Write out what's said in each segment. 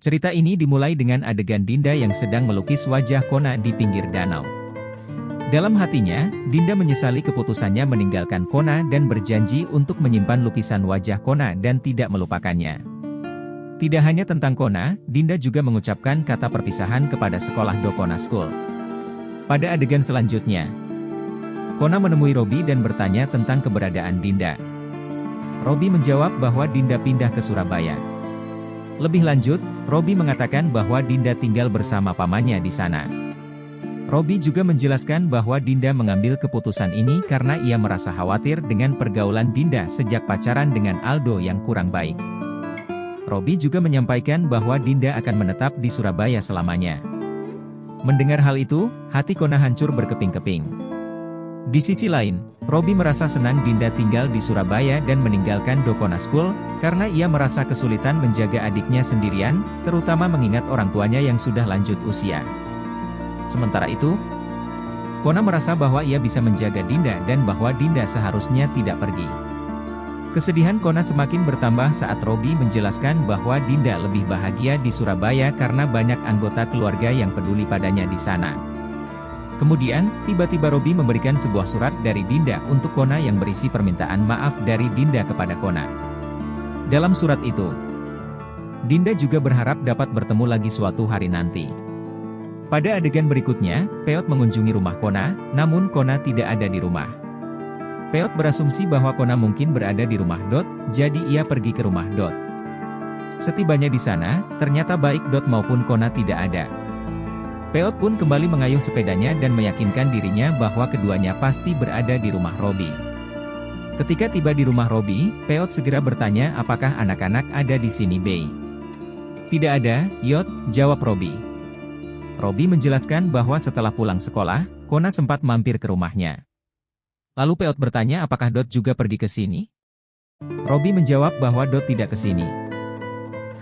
Cerita ini dimulai dengan adegan Dinda yang sedang melukis wajah Kona di pinggir danau. Dalam hatinya, Dinda menyesali keputusannya meninggalkan Kona dan berjanji untuk menyimpan lukisan wajah Kona dan tidak melupakannya. Tidak hanya tentang Kona, Dinda juga mengucapkan kata perpisahan kepada sekolah Dokona School. Pada adegan selanjutnya, Kona menemui Robby dan bertanya tentang keberadaan Dinda. Robby menjawab bahwa Dinda pindah ke Surabaya. Lebih lanjut, Robby mengatakan bahwa Dinda tinggal bersama pamannya di sana. Robby juga menjelaskan bahwa Dinda mengambil keputusan ini karena ia merasa khawatir dengan pergaulan Dinda sejak pacaran dengan Aldo yang kurang baik. Robby juga menyampaikan bahwa Dinda akan menetap di Surabaya selamanya. Mendengar hal itu, hati Kona hancur berkeping-keping. Di sisi lain, Robby merasa senang Dinda tinggal di Surabaya dan meninggalkan Dokona School, karena ia merasa kesulitan menjaga adiknya sendirian, terutama mengingat orang tuanya yang sudah lanjut usia. Sementara itu, Kona merasa bahwa ia bisa menjaga Dinda dan bahwa Dinda seharusnya tidak pergi. Kesedihan Kona semakin bertambah saat Robby menjelaskan bahwa Dinda lebih bahagia di Surabaya karena banyak anggota keluarga yang peduli padanya di sana. Kemudian, tiba-tiba Robby memberikan sebuah surat dari Dinda untuk Kona yang berisi permintaan maaf dari Dinda kepada Kona. Dalam surat itu, Dinda juga berharap dapat bertemu lagi suatu hari nanti. Pada adegan berikutnya, Peot mengunjungi rumah Kona, namun Kona tidak ada di rumah. Peot berasumsi bahwa Kona mungkin berada di rumah Dot, jadi ia pergi ke rumah Dot. Setibanya di sana, ternyata baik Dot maupun Kona tidak ada. Peot pun kembali mengayuh sepedanya dan meyakinkan dirinya bahwa keduanya pasti berada di rumah Robby. Ketika tiba di rumah Robby, Peot segera bertanya apakah anak-anak ada di sini Bey. Tidak ada, Yot, jawab Robby. Robby menjelaskan bahwa setelah pulang sekolah, Kona sempat mampir ke rumahnya. Lalu Peot bertanya apakah Dot juga pergi ke sini? Robby menjawab bahwa Dot tidak ke sini.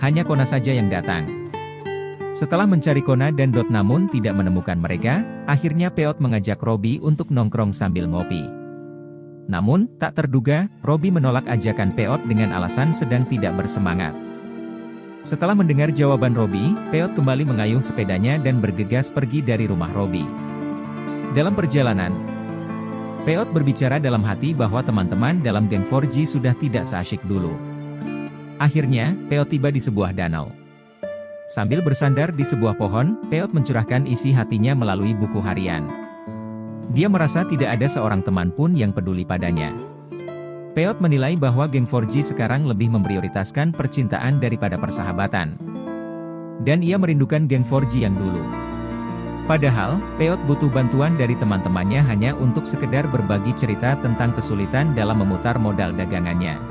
Hanya Kona saja yang datang. Setelah mencari Kona dan Dot namun tidak menemukan mereka, akhirnya Peot mengajak Robby untuk nongkrong sambil ngopi. Namun, tak terduga, Robby menolak ajakan Peot dengan alasan sedang tidak bersemangat. Setelah mendengar jawaban Robby, Peot kembali mengayuh sepedanya dan bergegas pergi dari rumah Robby. Dalam perjalanan, Peot berbicara dalam hati bahwa teman-teman dalam geng 4G sudah tidak seasyik dulu. Akhirnya, Peot tiba di sebuah danau. Sambil bersandar di sebuah pohon, Peot mencurahkan isi hatinya melalui buku harian. Dia merasa tidak ada seorang teman pun yang peduli padanya. Peot menilai bahwa geng 4G sekarang lebih memprioritaskan percintaan daripada persahabatan. Dan ia merindukan geng 4G yang dulu. Padahal, Peot butuh bantuan dari teman-temannya hanya untuk sekedar berbagi cerita tentang kesulitan dalam memutar modal dagangannya.